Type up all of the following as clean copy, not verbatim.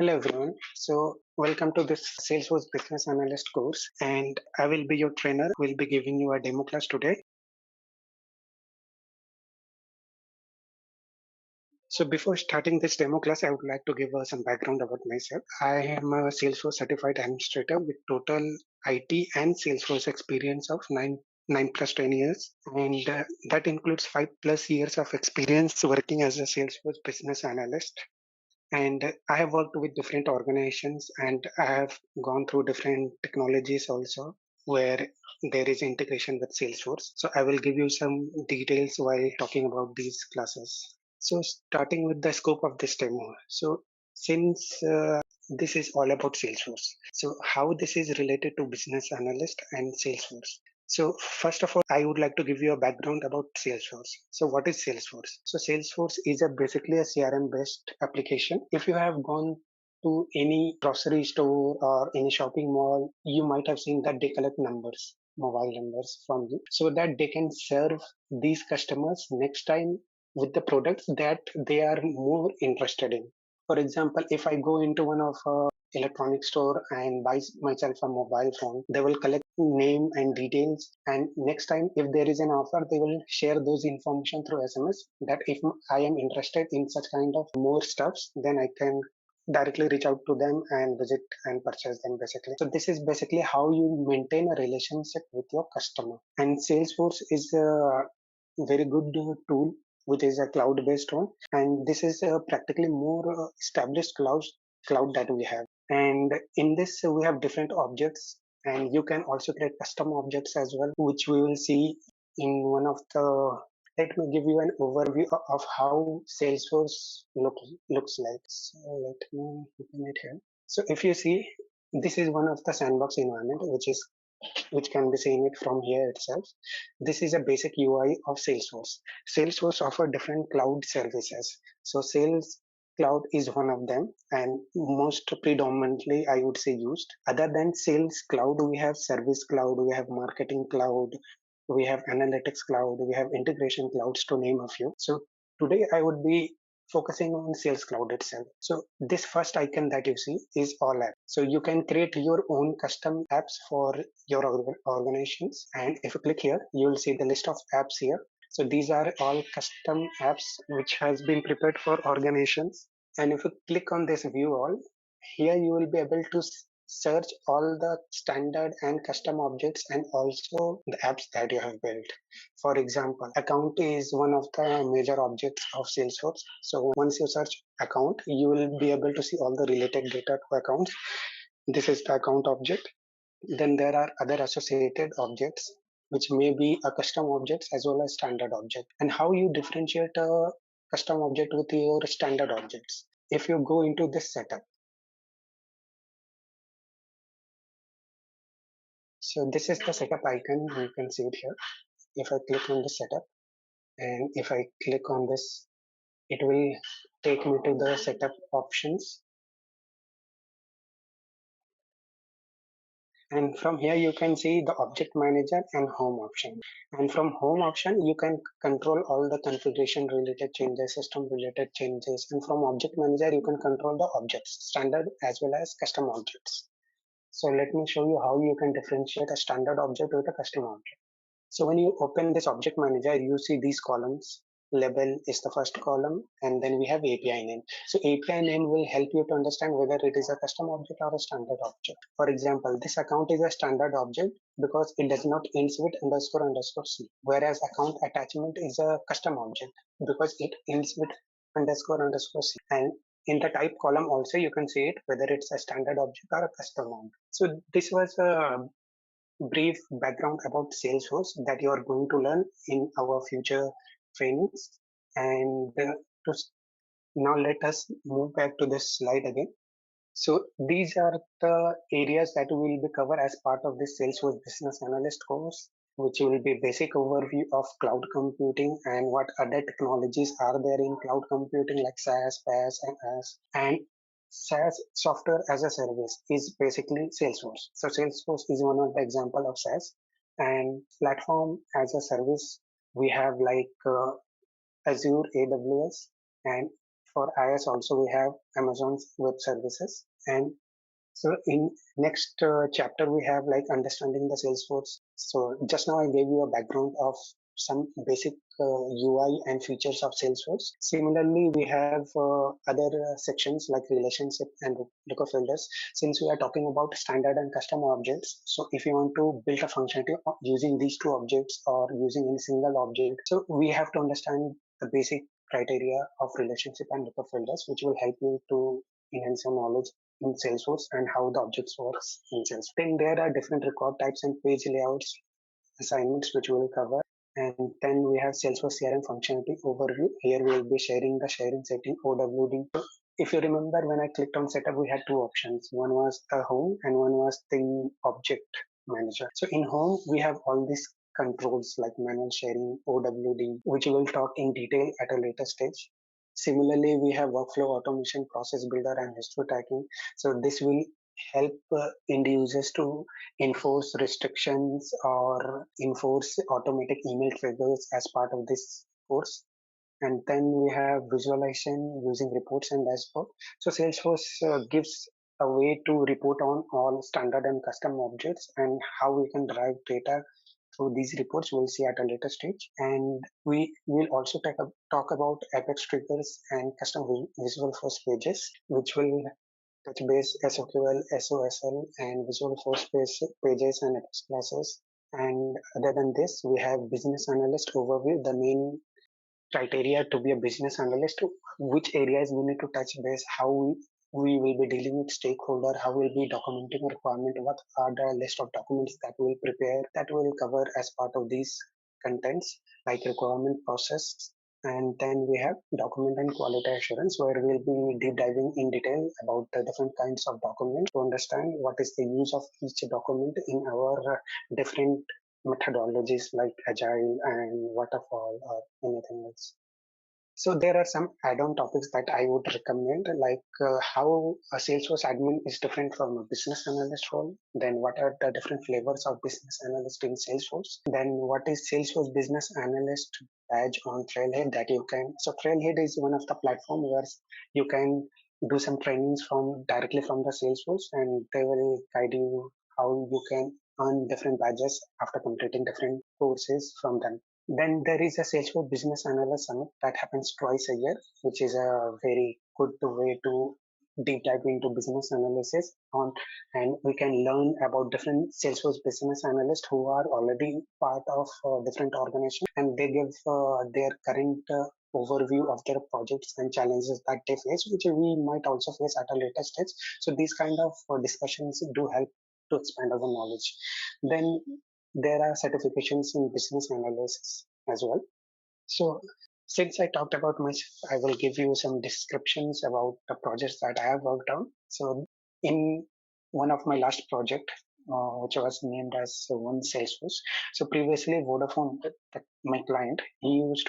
Hello everyone. So welcome to this Salesforce Business Analyst course, and I will be your trainer. Will be giving you a demo class today. So before starting this demo class, I would like to give some background about myself. I am a Salesforce certified administrator with total IT and Salesforce experience of nine plus 10 years, and that includes 5+ years of experience working as a Salesforce business analyst. And I have worked with different organizations and I have gone through different technologies also where there is integration with Salesforce. So I will give you some details while talking about these classes. So starting with the scope of this demo. So since this is all about Salesforce, so how this is related to business analyst and Salesforce. So first of all, I would like to give you a background about Salesforce. So what is Salesforce? So Salesforce is basically a CRM based application. If you have gone to any grocery store or any shopping mall, you might have seen that they collect numbers, mobile numbers from you, so that they can serve these customers next time with the products that they are more interested in. For example, if I go into one of electronic store and buy myself a mobile phone, they will collect name and details, and next time if there is an offer they will share those information through SMS, that if I am interested in such kind of more stuffs, then I can directly reach out to them and visit and purchase them basically. So this is basically how you maintain a relationship with your customer. And Salesforce is a very good tool which is a cloud based one, and this is practically more established cloud that we have. And in this we have different objects, and you can also create custom objects as well, which we will see in one of the. Let me give you an overview of how Salesforce looks like. So let me open it here. So if you see, this is one of the sandbox environment, which can be seen it from here itself. This is a basic UI of Salesforce. Salesforce offer different cloud services. So Sales Cloud is one of them, and most predominantly I would say used. Other than Sales Cloud, we have Service Cloud, we have Marketing Cloud, we have Analytics Cloud, we have Integration Clouds, to name a few. So today I would be focusing on Sales Cloud itself. So this first icon that you see is All Apps. So you can create your own custom apps for your organizations. And if you click here, you will see the list of apps here. So these are all custom apps which has been prepared for organizations. And if you click on this view all, here you will be able to search all the standard and custom objects and also the apps that you have built. For example, account is one of the major objects of Salesforce. So once you search account, you will be able to see all the related data to accounts. This is the account object. Then there are other associated objects, which may be a custom objects as well as standard object. And how you differentiate a custom object with your standard objects. If you go into this setup, so this is the setup icon. You can see it here. If I click on the setup and if I click on this, it will take me to the setup options. And from here you can see the object manager and home option. And from home option you can control all the configuration related changes, system related changes. And from object manager you can control the objects, standard as well as custom objects. So let me show you how you can differentiate a standard object with a custom object. So when you open this object manager, you see these columns. Label is the first column, and then we have API name. So API name will help you to understand whether it is a custom object or a standard object. For example, this account is a standard object because it does not ends with underscore underscore C, whereas account attachment is a custom object because it ends with underscore underscore C. And in the type column also you can see it whether it's a standard object or a custom object. So this was a brief background about Salesforce that you are going to learn in our future trainings. And now let us move back to this slide again. So these are the areas that we will be covered as part of this Salesforce Business Analyst course, which will be basic overview of cloud computing and what other technologies are there in cloud computing like SaaS, PaaS, and IaaS. And SaaS, software as a service, is basically Salesforce. So Salesforce is one of the example of SaaS. And platform as a service, we have like Azure, AWS, and For iOS also we have Amazon's web services. And so in next chapter we have like understanding the Salesforce. So just now I gave you a background of some basic UI and features of Salesforce. Similarly, we have other sections like relationship and lookup filters. Since we are talking about standard and custom objects, so if you want to build a functionality using these two objects or using any single object, so we have to understand the basic criteria of relationship and lookup filters, which will help you to enhance your knowledge in Salesforce and how the objects works in Salesforce. Then there are different record types and page layouts assignments which we will cover. And then we have Salesforce CRM functionality overview. Here we will be sharing the sharing setting OWD. If you remember, when I clicked on setup, we had two options. One was the home and one was the object manager. So in home, we have all these controls like manual sharing, OWD, which we will talk in detail at a later stage. Similarly, we have workflow automation, process builder, and history tracking. So this will help end users to enforce restrictions or enforce automatic email triggers as part of this course. And then we have visualization using reports and dashboard. So Salesforce gives a way to report on all standard and custom objects and how we can derive data through these reports. We'll see at a later stage. And we will also talk about Ajax triggers and custom Visualforce pages, which will touch base SOQL, SOSL, and Visualforce pages and Ajax classes. And other than this, we have business analyst overview, the main criteria to be a business analyst, which areas we need to touch base, how we will be dealing with stakeholder, how we'll be documenting a requirement, what are the list of documents that we'll prepare, that we'll cover as part of these contents, like requirement process. And then we have document and quality assurance, where we'll be deep diving in detail about the different kinds of documents to understand what is the use of each document in our different methodologies like agile and waterfall or anything else. So there are some add-on topics that I would recommend, like how a Salesforce admin is different from a business analyst role. Then what are the different flavors of business analyst in Salesforce? Then what is Salesforce business analyst badge on Trailhead that you can? So Trailhead is one of the platform where you can do some trainings from directly from the Salesforce, and they will guide you how you can earn different badges after completing different courses from them. Then there is a Salesforce Business Analyst Summit that happens twice a year, which is a very good way to deep dive into business analysis on, and we can learn about different Salesforce business analysts who are already part of different organizations, and they give their current overview of their projects and challenges that they face, which we might also face at a later stage. So these kind of discussions do help to expand our knowledge. Then there are certifications in business analysis as well. So since I talked about myself, I will give you some descriptions about the projects that I have worked on. So in one of my last project, which was named as One Salesforce. So previously Vodafone, my client, he used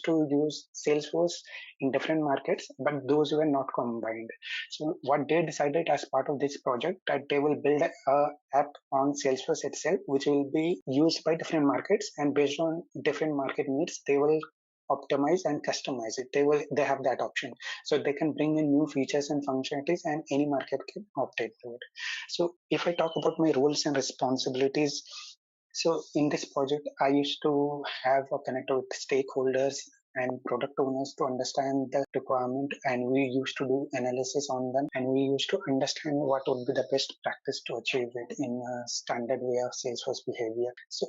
to use Salesforce in different markets, but those were not combined. So what they decided as part of this project, that they will build a app on Salesforce itself, which will be used by different markets, and based on different market needs, they will optimize and customize it. They have that option, so they can bring in new features and functionalities, and any market can opt into it. So if I talk about my roles and responsibilities, so in this project, I used to have a connect with stakeholders and product owners to understand the requirement, and we used to do analysis on them, and we used to understand what would be the best practice to achieve it in a standard way of Salesforce behavior. So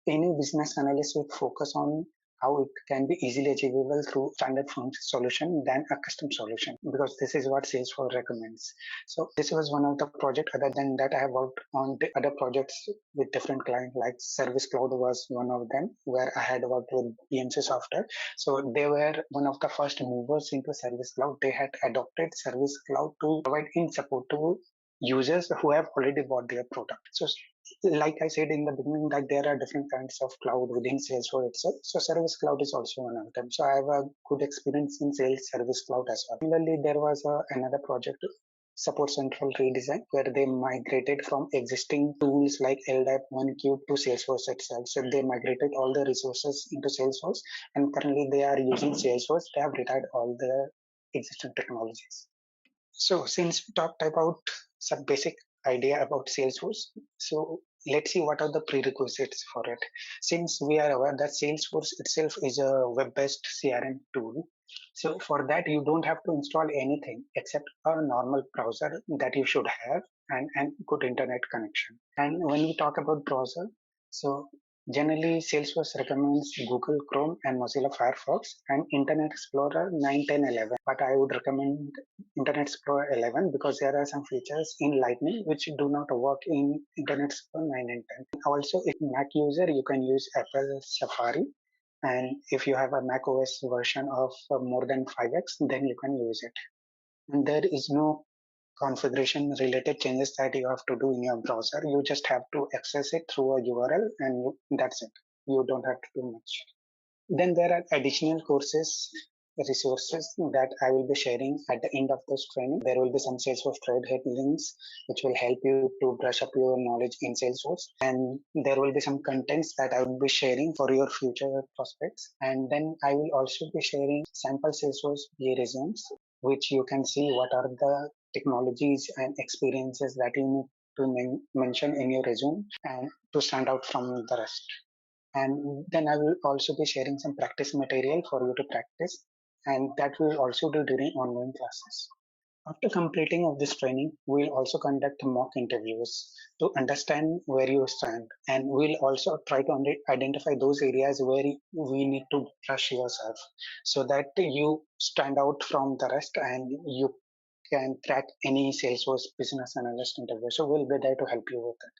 any business analyst would focus on how it can be easily achievable through standard solution than a custom solution, because this is what Salesforce recommends. So this was one of the project. Other than that, I have worked on the other projects with different clients, like Service Cloud was one of them, where I had worked with PMC software. So they were one of the first movers into Service Cloud. They had adopted Service Cloud to provide in support to users who have already bought their product. So like I said in the beginning, that there are different kinds of cloud within Salesforce itself. So Service Cloud is also one of them. So I have a good experience in Sales Service Cloud as well. Similarly, there was another project Support Central redesign, where they migrated from existing tools like LDAP, OneCube to Salesforce itself. So they migrated all the resources into Salesforce, and currently they are using Salesforce. They have retired all the existing technologies. So since we talked about some basic idea about Salesforce, so let's see what are the prerequisites for it. Since we are aware that Salesforce itself is a web-based CRM tool, so for that you don't have to install anything except a normal browser that you should have and good internet connection. And when we talk about browser, so generally Salesforce recommends Google Chrome and Mozilla Firefox and Internet Explorer 9, 10, 11. But I would recommend Internet Explorer 11 because there are some features in Lightning which do not work in Internet Explorer 9 and 10. Also, if Mac user, you can use Apple Safari, and if you have a Mac OS version of more than 5x, then you can use it. And there is no configuration related changes that you have to do in your browser. You just have to access it through a URL, and that's it. You don't have to do much. Then there are additional courses, resources that I will be sharing at the end of this training. There will be some Salesforce Trailhead links which will help you to brush up your knowledge in Salesforce. And there will be some contents that I will be sharing for your future prospects. And then I will also be sharing sample Salesforce BA resumes, which you can see what are the technologies and experiences that you need to mention in your resume and to stand out from the rest. And then I will also be sharing some practice material for you to practice, and that we will also do during online classes. After completing of this training, we'll also conduct mock interviews to understand where you stand, and we'll also try to identify those areas where we need to brush yourself so that you stand out from the rest and you can crack any Salesforce business analyst interview. So we'll be there to help you with it.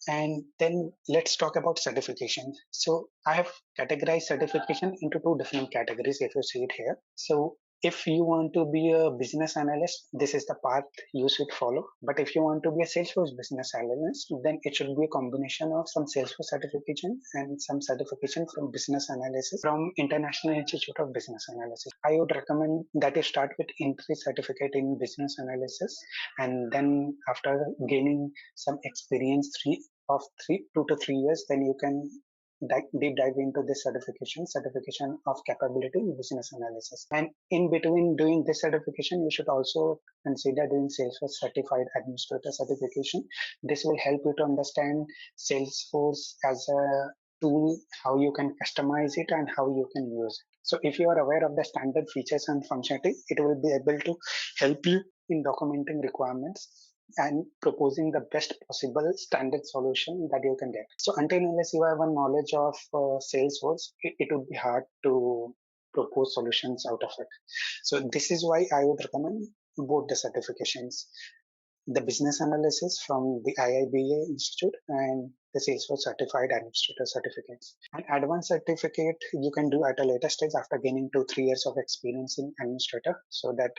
And then let's talk about certification. So I have categorized certification into two different categories if you see it here. So if you want to be a business analyst, this is the path you should follow. But if you want to be a Salesforce business analyst, then it should be a combination of some Salesforce certification and some certification from business analysis from International Institute of Business Analysis. I would recommend that you start with entry certificate in business analysis, and then after gaining some experience, 2 to 3 years, then you can deep dive into this certification of capability in business analysis. And in between doing this certification, you should also consider doing Salesforce certified administrator certification. This will help you to understand Salesforce as a tool, how you can customize it and how you can use it. So if you are aware of the standard features and functionality, it will be able to help you in documenting requirements and proposing the best possible standard solution that you can get. So until unless you have a knowledge of Salesforce, it would be hard to propose solutions out of it. So this is why I would recommend both the certifications, the business analysis from the IIBA Institute and the Salesforce Certified Administrator certificates. An advanced certificate you can do at a later stage after gaining 2-3 years of experience in administrator, so that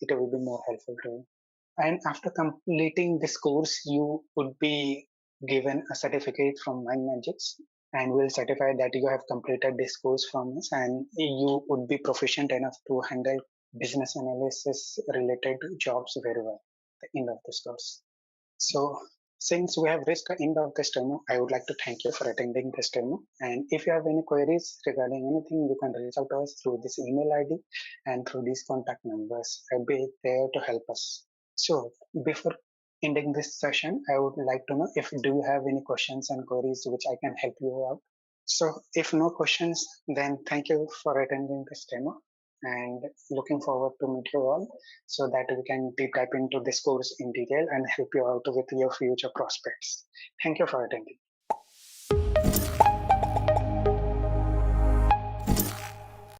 it will be more helpful to you. And after completing this course, you would be given a certificate from MindMajix, and will certify that you have completed this course from us, and you would be proficient enough to handle business analysis related jobs very well at the end of this course. So since we have reached the end of this demo, I would like to thank you for attending this demo. And if you have any queries regarding anything, you can reach out to us through this email ID and through these contact numbers. I'll be there to help us. So before ending this session, I would like to know if do you have any questions and queries which I can help you out. So if no questions, then thank you for attending this demo, and looking forward to meet you all so that we can deep dive into this course in detail and help you out with your future prospects. Thank you for attending.